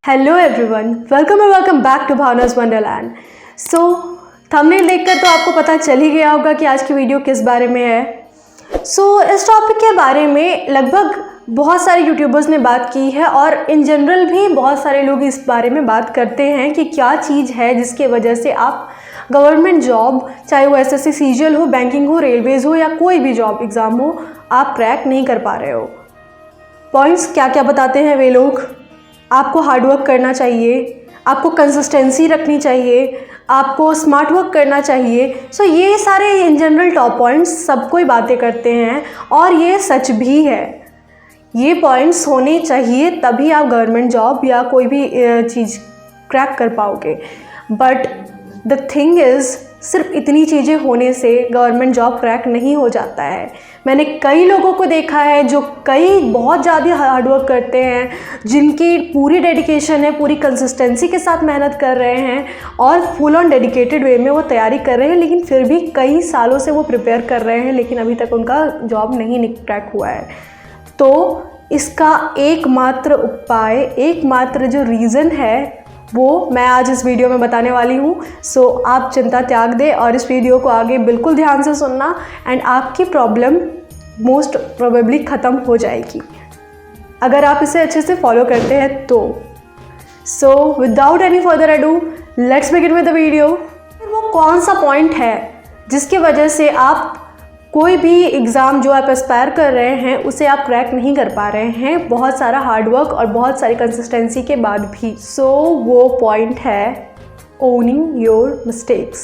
Hello everyone, welcome back to Bhavna's wonderland. So thumbnail देखकर तो आपको पता चल ही गया होगा कि आज की वीडियो किस बारे में है। इस टॉपिक के बारे में लगभग बहुत सारे यूट्यूबर्स ने बात की है और इन जनरल भी बहुत सारे लोग इस बारे में बात करते हैं कि क्या चीज़ है जिसके वजह से आप गवर्नमेंट जॉब, चाहे वो एसएससी सीजीएल हो, बैंकिंग हो, रेलवेज़ हो या कोई भी जॉब एग्ज़ाम हो, आप क्रैक नहीं कर पा रहे हो। पॉइंट्स क्या क्या बताते हैं वे लोग? आपको हार्डवर्क करना चाहिए, आपको कंसिस्टेंसी रखनी चाहिए, आपको स्मार्ट वर्क करना चाहिए। ये सारे इन जनरल टॉप पॉइंट्स सब कोई बातें करते हैं और ये सच भी है। ये पॉइंट्स होने चाहिए तभी आप गवर्नमेंट जॉब या कोई भी चीज़ क्रैक कर पाओगे। बट द थिंग इज़, सिर्फ इतनी चीज़ें होने से गवर्नमेंट जॉब क्रैक नहीं हो जाता है। मैंने कई लोगों को देखा है जो बहुत ज़्यादा हार्डवर्क करते हैं, जिनकी पूरी डेडिकेशन है, पूरी कंसिस्टेंसी के साथ मेहनत कर रहे हैं और फुल ऑन डेडिकेटेड वे में वो तैयारी कर रहे हैं, लेकिन फिर भी कई सालों से वो प्रिपेयर कर रहे हैं, लेकिन अभी तक उनका जॉब नहीं क्रैक हुआ है। तो इसका एकमात्र उपाय, एकमात्र जो रीज़न है वो मैं आज इस वीडियो में बताने वाली हूँ। आप चिंता त्याग दें और इस वीडियो को आगे बिल्कुल ध्यान से सुनना एंड आपकी प्रॉब्लम मोस्ट प्रोबेबली ख़त्म हो जाएगी अगर आप इसे अच्छे से फॉलो करते हैं तो। Without any further ado, let's begin with the video. वो कौन सा पॉइंट है जिसकी वजह से आप कोई भी एग्ज़ाम जो आप एस्पायर कर रहे हैं उसे आप क्रैक नहीं कर पा रहे हैं, बहुत सारा हार्डवर्क और बहुत सारी कंसिस्टेंसी के बाद भी? वो पॉइंट है owning your mistakes.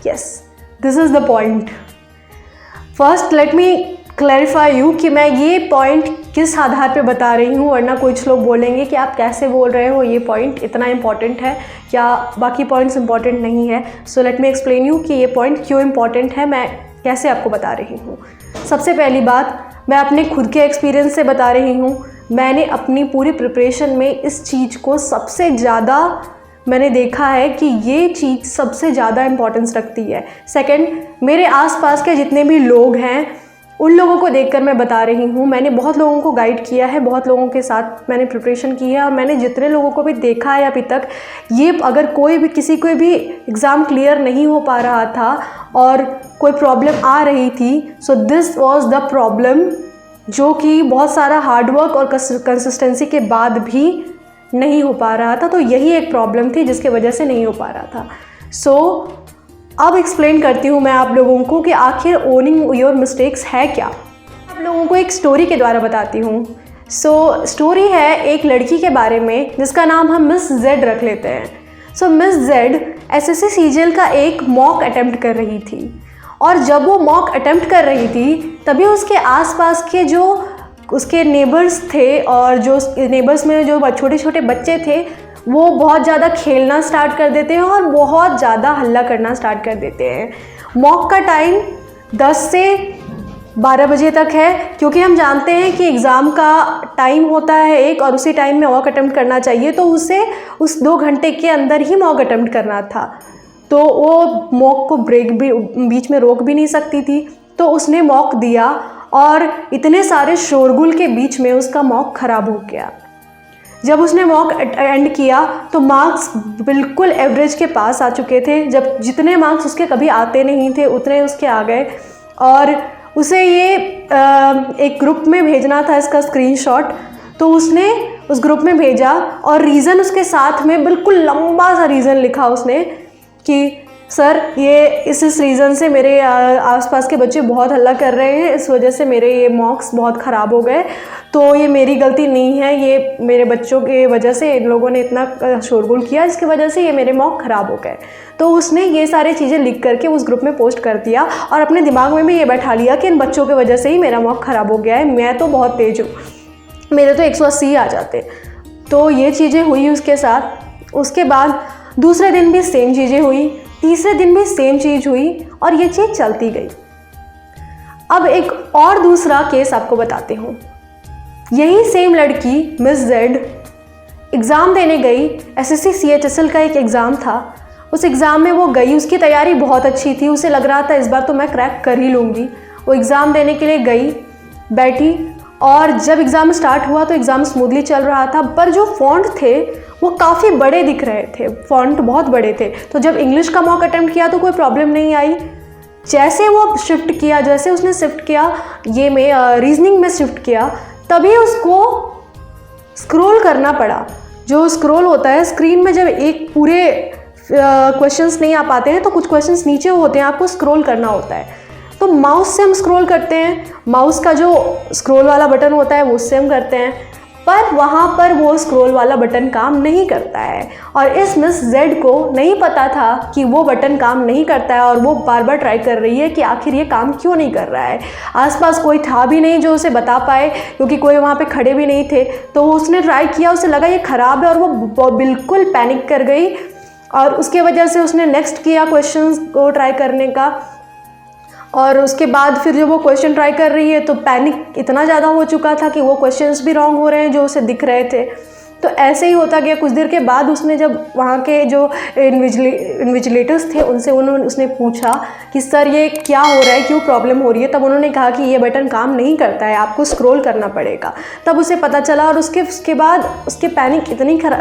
Yes, this is the point. First let me clarify you कि मैं ये पॉइंट किस आधार पे बता रही हूँ, वरना कुछ लोग बोलेंगे कि आप कैसे बोल रहे हो, ये पॉइंट इतना इम्पॉर्टेंट है क्या बाकी पॉइंट्स इम्पॉर्टेंट नहीं है। लेट मी एक्सप्लेन यू कि ये पॉइंट क्यों इम्पॉर्टेंट है, मैं कैसे आपको बता रही हूँ। सबसे पहली बात, मैं अपने खुद के एक्सपीरियंस से बता रही हूँ। मैंने अपनी पूरी प्रिपरेशन में इस चीज़ को सबसे ज़्यादा मैंने देखा है कि ये चीज़ सबसे ज़्यादा इम्पोर्टेंस रखती है। सेकंड, मेरे आसपास के जितने भी लोग हैं उन लोगों को देखकर मैं बता रही हूँ। मैंने बहुत लोगों को गाइड किया है, बहुत लोगों के साथ मैंने प्रिपरेशन की है और मैंने जितने लोगों को भी देखा है अभी तक, ये अगर कोई भी किसी कोई भी एग्ज़ाम क्लियर नहीं हो पा रहा था और कोई प्रॉब्लम आ रही थी, दिस वाज द प्रॉब्लम, जो कि बहुत सारा हार्डवर्क और कंसिस्टेंसी के बाद भी नहीं हो पा रहा था। तो यही एक प्रॉब्लम थी जिसके वजह से नहीं हो पा रहा था। अब एक्सप्लेन करती हूँ मैं आप लोगों को कि आखिर ओनिंग योर मिस्टेक्स है क्या। आप लोगों को एक स्टोरी के द्वारा बताती हूँ। स्टोरी है एक लड़की के बारे में जिसका नाम हम मिस जेड रख लेते हैं। मिस जेड एसएससी सीजीएल का एक मॉक अटेम्प्ट कर रही थी और जब वो मॉक अटेम्प्ट कर रही थी तभी उसके आसपास के जो उसके नेबर्स थे और जो नेबर्स में जो छोटे छोटे बच्चे थे वो बहुत ज़्यादा खेलना स्टार्ट कर देते हैं और बहुत ज़्यादा हल्ला करना स्टार्ट कर देते हैं। मॉक का टाइम 10 से 12 बजे तक है, क्योंकि हम जानते हैं कि एग्ज़ाम का टाइम होता है एक और उसी टाइम में मॉक अटेम्प्ट करना चाहिए, तो उसे उस 2 घंटे के अंदर ही मॉक अटेम्प्ट करना था। तो वो मॉक को ब्रेक भी बीच में रोक भी नहीं सकती थी, तो उसने मॉक दिया और इतने सारे शोरगुल के बीच में उसका मॉक ख़राब हो गया। जब उसने मॉक एंड किया तो मार्क्स बिल्कुल एवरेज के पास आ चुके थे। जब जितने मार्क्स उसके कभी आते नहीं थे उतने उसके आ गए और उसे ये एक ग्रुप में भेजना था इसका स्क्रीनशॉट, तो उसने उस ग्रुप में भेजा और रीज़न उसके साथ में बिल्कुल लंबा सा रीज़न लिखा उसने कि सर ये इस रीज़न से मेरे आसपास के बच्चे बहुत हल्ला कर रहे हैं, इस वजह से मेरे ये मार्क्स बहुत ख़राब हो गए, तो ये मेरी गलती नहीं है, ये मेरे बच्चों के वजह से इन लोगों ने इतना शोरगुल किया, इसकी वजह से ये मेरे मार्क्स ख़राब हो गए। तो उसने ये सारी चीज़ें लिख करके उस ग्रुप में पोस्ट कर दिया और अपने दिमाग में भी ये बैठा लिया कि इन बच्चों की वजह से ही मेरा मार्क्स ख़राब हो गया है, मैं तो बहुत तेज़ हूँ, मेरे तो 180 आ जाते। तो ये चीज़ें हुई उसके साथ। उसके बाद दूसरे दिन भी सेम चीज़ें हुई, तीसरे दिन भी सेम चीज़ हुई और ये चीज़ चलती गई। अब एक और दूसरा केस आपको बताती हूँ। यही सेम लड़की मिस जेड एग्ज़ाम देने गई, एसएससी सीएचएसएल का एक एग्ज़ाम था। उस एग्ज़ाम में वो गई, उसकी तैयारी बहुत अच्छी थी, उसे लग रहा था इस बार तो मैं क्रैक कर ही लूँगी। वो एग्ज़ाम देने के लिए गई, बैठी और जब एग्ज़ाम स्टार्ट हुआ तो एग्ज़ाम स्मूथली चल रहा था, पर जो फ़ॉन्ट थे वो काफ़ी बड़े दिख रहे थे, फ़ॉन्ट बहुत बड़े थे। तो जब इंग्लिश का मॉक अटेम्प्ट किया तो कोई प्रॉब्लम नहीं आई। जैसे वो शिफ्ट किया, जैसे उसने शिफ्ट किया ये में रीजनिंग में शिफ्ट किया, तभी उसको स्क्रॉल करना पड़ा। जो स्क्रॉल होता है स्क्रीन में, जब एक पूरे क्वेश्चंस नहीं आ पाते हैं तो कुछ क्वेश्चंस नीचे होते हैं, आपको स्क्रॉल करना होता है। तो माउस से हम स्क्रॉल करते हैं, माउस का जो स्क्रॉल वाला बटन होता है वो उससे हम करते हैं, पर वहाँ पर वो स्क्रॉल वाला बटन काम नहीं करता है। और इस मिस जेड को नहीं पता था कि वो बटन काम नहीं करता है, और वो बार बार ट्राई कर रही है कि आखिर ये काम क्यों नहीं कर रहा है। आसपास कोई था भी नहीं जो उसे बता पाए, क्योंकि कोई वहाँ पे खड़े भी नहीं थे। तो उसने ट्राई किया, उसे लगा ये ख़राब है, और वो बिल्कुल पैनिक कर गई। और उसके वजह से उसने नेक्स्ट किया क्वेश्चन को ट्राई करने का, और उसके बाद फिर जब वो क्वेश्चन ट्राई कर रही है तो पैनिक इतना ज़्यादा हो चुका था कि वो क्वेश्चंस भी रॉन्ग हो रहे हैं जो उसे दिख रहे थे। तो ऐसे ही होता गया। कुछ देर के बाद उसने जब वहाँ के जो इन्विजिलेटर्स थे उसने पूछा कि सर ये क्या हो रहा है, क्यों प्रॉब्लम हो रही है। तब उन्होंने कहा कि ये बटन काम नहीं करता है, आपको स्क्रॉल करना पड़ेगा। तब उसे पता चला, और उसके बाद उसके पैनिक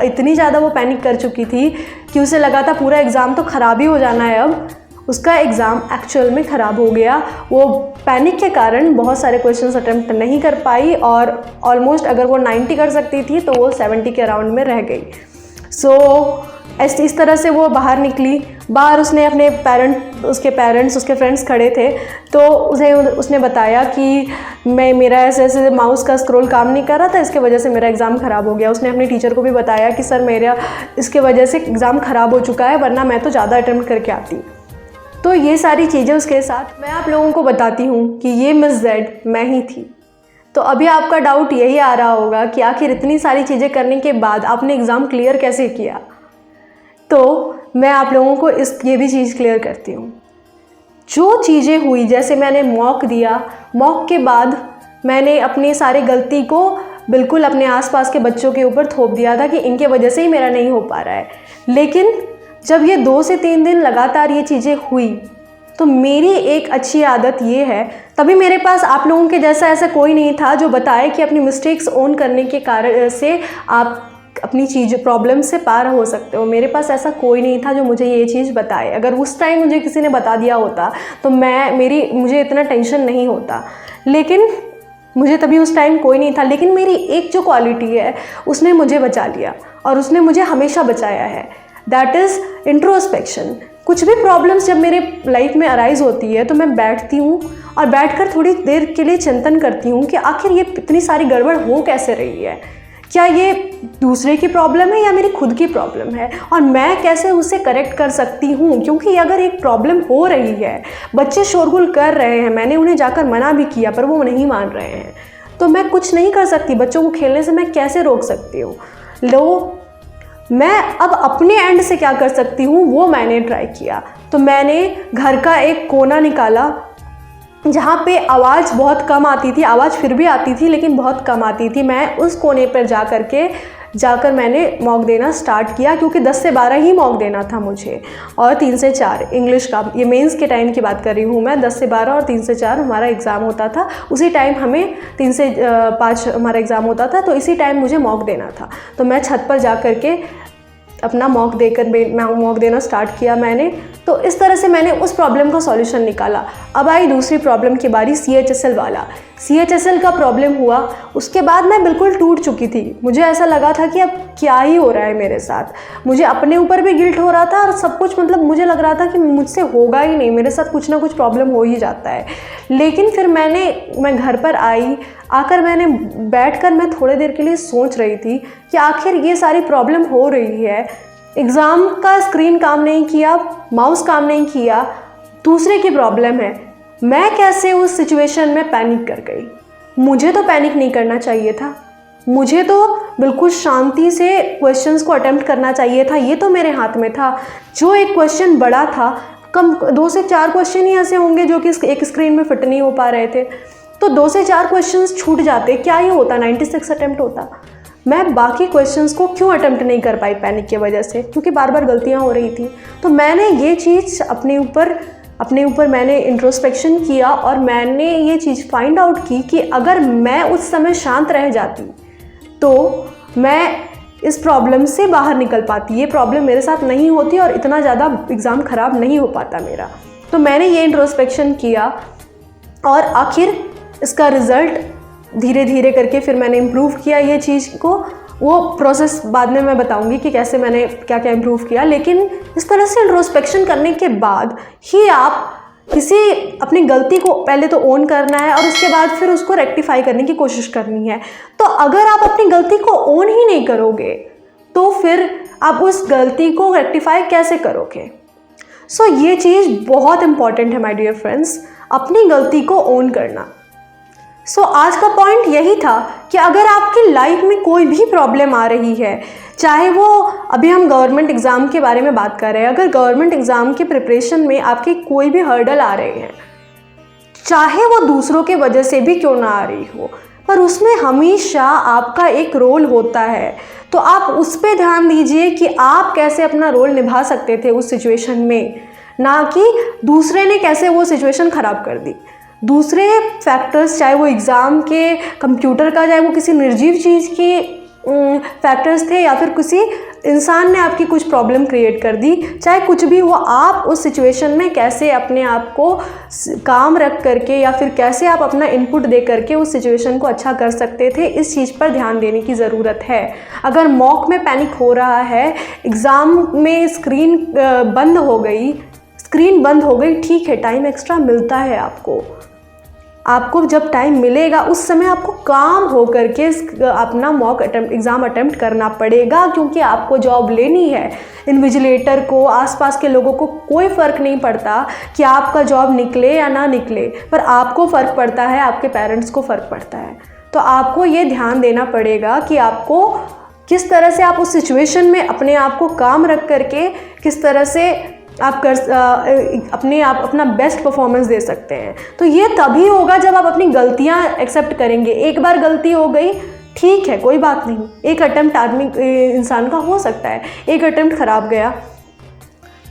इतनी ज़्यादा वो पैनिक कर चुकी थी कि उसे लगा था पूरा एग्ज़ाम तो ख़राब ही हो जाना है। अब उसका एग्ज़ाम एक्चुअल में ख़राब हो गया। वो पैनिक के कारण बहुत सारे क्वेश्चंस अटेम्प्ट नहीं कर पाई, और ऑलमोस्ट अगर वो 90 कर सकती थी तो वो 70 के अराउंड में रह गई। इस तरह से वो बाहर निकली। बाहर उसने अपने उसके फ्रेंड्स खड़े थे, तो उसने बताया कि मेरा ऐसे माउस का स्क्रॉल काम नहीं कर रहा था, इसके वजह से मेरा एग्ज़ाम ख़राब हो गया। उसने अपने टीचर को भी बताया कि सर मेरा इसके वजह से एग्ज़ाम ख़राब हो चुका है, वरना मैं तो ज़्यादा अटेम्प्ट करके आती। तो ये सारी चीज़ें उसके साथ मैं आप लोगों को बताती हूँ कि ये मिस जेड मैं ही थी। तो अभी आपका डाउट यही आ रहा होगा कि आखिर इतनी सारी चीज़ें करने के बाद आपने एग्ज़ाम क्लियर कैसे किया। तो मैं आप लोगों को ये भी चीज़ क्लियर करती हूँ। जो चीज़ें हुई, जैसे मैंने मॉक दिया, मॉक के बाद मैंने अपनी सारी गलती को बिल्कुल अपने आसपास के बच्चों के ऊपर थोप दिया था कि इनके वजह से ही मेरा नहीं हो पा रहा है। लेकिन जब ये 2 से 3 दिन लगातार ये चीज़ें हुई, तो मेरी एक अच्छी आदत ये है, तभी मेरे पास आप लोगों के जैसा ऐसा कोई नहीं था जो बताए कि अपनी मिस्टेक्स ओन करने के कारण से आप अपनी प्रॉब्लम से पार हो सकते हो। मेरे पास ऐसा कोई नहीं था जो मुझे ये चीज़ बताए। अगर उस टाइम मुझे किसी ने बता दिया होता तो मुझे इतना टेंशन नहीं होता, लेकिन मुझे तभी उस टाइम कोई नहीं था। लेकिन मेरी एक जो क्वालिटी है उसने मुझे बचा लिया, और उसने मुझे हमेशा बचाया है, दैट इज़ इंट्रोस्पेक्शन। कुछ भी प्रॉब्लम्स जब मेरे लाइफ में अराइज़ होती है तो मैं बैठती हूँ, और बैठकर थोड़ी देर के लिए चिंतन करती हूँ कि आखिर ये इतनी सारी गड़बड़ हो कैसे रही है। क्या ये दूसरे की प्रॉब्लम है या मेरी खुद की प्रॉब्लम है, और मैं कैसे उसे करेक्ट कर सकती हूँ। क्योंकि अगर एक प्रॉब्लम हो रही है, बच्चे शोरगुल कर रहे हैं, मैंने उन्हें जाकर मना भी किया पर वो नहीं मान रहे हैं, तो मैं कुछ नहीं कर सकती। बच्चों को खेलने से मैं कैसे रोक सकती हूँ। मैं अब अपने एंड से क्या कर सकती हूँ वो मैंने ट्राई किया। तो मैंने घर का एक कोना निकाला जहाँ पे आवाज़ बहुत कम आती थी, आवाज़ फिर भी आती थी लेकिन बहुत कम आती थी। मैं उस कोने पर जाकर मैंने मॉक देना स्टार्ट किया, क्योंकि 10 से 12 ही मॉक देना था मुझे, और 3 से 4 इंग्लिश का, ये मेंस के टाइम की बात कर रही हूँ मैं। 10 से 12 और 3 से 4 हमारा एग्ज़ाम होता था। उसी टाइम हमें 3 से 5 हमारा एग्ज़ाम होता था, तो इसी टाइम मुझे मॉक देना था। तो मैं छत पर जा कर के अपना मॉक देना स्टार्ट किया मैंने। तो इस तरह से मैंने उस प्रॉब्लम का सॉल्यूशन निकाला। अब आई दूसरी प्रॉब्लम की बारी, CHSL वाला। CHSL का प्रॉब्लम हुआ, उसके बाद मैं बिल्कुल टूट चुकी थी। मुझे ऐसा लगा था कि अब क्या ही हो रहा है मेरे साथ। मुझे अपने ऊपर भी गिल्ट हो रहा था, और सब कुछ मतलब मुझे लग रहा था कि मुझसे होगा ही नहीं, मेरे साथ कुछ ना कुछ प्रॉब्लम हो ही जाता है। लेकिन फिर मैं घर पर आकर मैंने बैठकर मैं थोड़ी देर के लिए सोच रही थी कि आखिर ये सारी प्रॉब्लम हो रही है, एग्ज़ाम का स्क्रीन काम नहीं किया, माउस काम नहीं किया, दूसरे की प्रॉब्लम है, मैं कैसे उस सिचुएशन में पैनिक कर गई। मुझे तो पैनिक नहीं करना चाहिए था, मुझे तो बिल्कुल शांति से क्वेश्चंस को अटेम्प्ट करना चाहिए था। ये तो मेरे हाथ में था। जो एक क्वेश्चन बड़ा था, कम 2 से 4 क्वेश्चन ही ऐसे होंगे जो कि एक स्क्रीन में फिट नहीं हो पा रहे थे, तो 2 से 4 क्वेश्चंस छूट जाते, क्या ये होता 96 अटेम्प्ट होता। मैं बाकी क्वेश्चंस को क्यों अटेम्प्ट नहीं कर पाई पैनिक की वजह से, क्योंकि बार बार गलतियां हो रही थी। तो मैंने ये चीज़ अपने ऊपर अपने ऊपर मैंने इंट्रोस्पेक्शन किया और मैंने ये चीज़ फाइंड आउट की कि अगर मैं उस समय शांत रह जाती तो मैं इस प्रॉब्लम से बाहर निकल पाती, ये प्रॉब्लम मेरे साथ नहीं होती और इतना ज़्यादा एग्ज़ाम ख़राब नहीं हो पाता मेरा। तो मैंने ये इंट्रोस्पेक्शन किया और आखिर इसका रिज़ल्ट धीरे धीरे करके फिर मैंने इम्प्रूव किया ये चीज़ को। वो प्रोसेस बाद में मैं बताऊंगी कि कैसे मैंने क्या क्या इम्प्रूव किया। लेकिन इस तरह से इंट्रोस्पेक्शन करने के बाद ही आप किसी अपनी गलती को पहले तो ओन करना है और उसके बाद फिर उसको रेक्टिफाई करने की कोशिश करनी है। तो अगर आप अपनी गलती को ओन ही नहीं करोगे तो फिर आप उस गलती को रेक्टिफाई कैसे करोगे? सो ये चीज़ बहुत इंपॉर्टेंट है माय डियर फ्रेंड्स, अपनी गलती को ओन करना। सो आज का पॉइंट यही था कि अगर आपकी लाइफ में कोई भी प्रॉब्लम आ रही है, चाहे वो अभी हम गवर्नमेंट एग्ज़ाम के बारे में बात कर रहे हैं, अगर गवर्नमेंट एग्ज़ाम के प्रिपरेशन में आपके कोई भी हर्डल आ रहे हैं, चाहे वो दूसरों के वजह से भी क्यों ना आ रही हो, पर उसमें हमेशा आपका एक रोल होता है। तो आप उस पर ध्यान दीजिए कि आप कैसे अपना रोल निभा सकते थे उस सिचुएशन में, ना कि दूसरे ने कैसे वो सिचुएशन ख़राब कर दी। दूसरे फैक्टर्स, चाहे वो एग्ज़ाम के, कंप्यूटर का, चाहे वो किसी निर्जीव चीज़ की फैक्टर्स थे या फिर किसी इंसान ने आपकी कुछ प्रॉब्लम क्रिएट कर दी, चाहे कुछ भी हो, आप उस सिचुएशन में कैसे अपने आप को काम रख करके या फिर कैसे आप अपना इनपुट दे करके उस सिचुएशन को अच्छा कर सकते थे, इस चीज़ पर ध्यान देने की ज़रूरत है। अगर मॉक में पैनिक हो रहा है, एग्ज़ाम में स्क्रीन बंद हो गई, ठीक है, टाइम एक्स्ट्रा मिलता है आपको जब टाइम मिलेगा उस समय आपको काम हो करके अपना मॉक एग्ज़ाम अटेम्प्ट करना पड़ेगा, क्योंकि आपको जॉब लेनी है। इन्विजिलेटर को, आसपास के लोगों को कोई फ़र्क नहीं पड़ता कि आपका जॉब निकले या ना निकले, पर आपको फ़र्क पड़ता है, आपके पेरेंट्स को फ़र्क पड़ता है। तो आपको ये ध्यान देना पड़ेगा कि आपको किस तरह से आप उस सिचुएशन में अपने आप को काम रख करके किस तरह से आप अपना बेस्ट परफॉर्मेंस दे सकते हैं। तो ये तभी होगा जब आप अपनी गलतियां एक्सेप्ट करेंगे। एक बार गलती हो गई, ठीक है, कोई बात नहीं, एक अटेम्प्ट इंसान का हो सकता है, एक अटेम्प्ट ख़राब गया,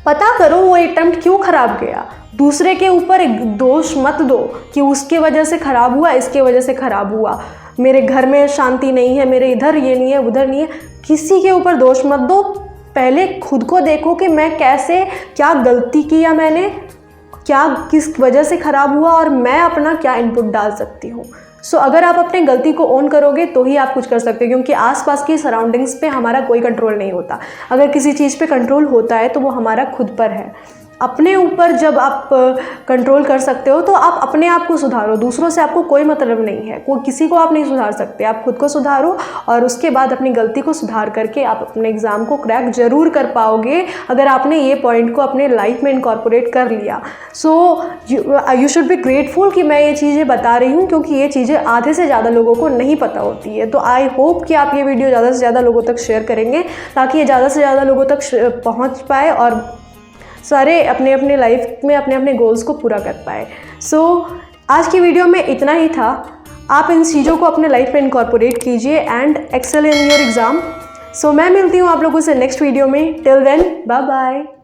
पता करो वो अटेम्प्ट क्यों ख़राब गया। दूसरे के ऊपर एक दोष मत दो कि उसके वजह से ख़राब हुआ, इसके वजह से ख़राब हुआ, मेरे घर में शांति नहीं है, मेरे इधर ये नहीं है, उधर नहीं है, किसी के ऊपर दोष मत दो। पहले खुद को देखो कि मैं कैसे, क्या गलती किया मैंने, क्या किस वजह से ख़राब हुआ और मैं अपना क्या इनपुट डाल सकती हूँ। सो अगर आप अपने गलती को ओन करोगे तो ही आप कुछ कर सकते हो, क्योंकि आसपास की सराउंडिंग्स पे हमारा कोई कंट्रोल नहीं होता। अगर किसी चीज़ पे कंट्रोल होता है तो वो हमारा खुद पर है। अपने ऊपर जब आप कंट्रोल कर सकते हो तो आप अपने आप को सुधारो, दूसरों से आपको कोई मतलब नहीं है, कोई किसी को आप नहीं सुधार सकते। आप खुद को सुधारो और उसके बाद अपनी गलती को सुधार करके आप अपने एग्ज़ाम को क्रैक ज़रूर कर पाओगे, अगर आपने ये पॉइंट को अपने लाइफ में इनकॉर्पोरेट कर लिया। So you should be grateful कि मैं ये चीज़ें बता रही हूँ, क्योंकि ये चीज़ें आधे से ज़्यादा लोगों को नहीं पता होती है। तो आई होप कि आप ये वीडियो ज़्यादा से ज़्यादा लोगों तक शेयर करेंगे, ताकि ये ज़्यादा से ज़्यादा लोगों तक पहुँच पाए और सारे अपने अपने लाइफ में अपने अपने गोल्स को पूरा कर पाए। सो आज की वीडियो में इतना ही था। आप इन चीज़ों को अपने लाइफ में इनकॉर्पोरेट कीजिए and excel in your exam. So मैं मिलती हूँ आप लोगों से नेक्स्ट वीडियो में। Till then, bye bye.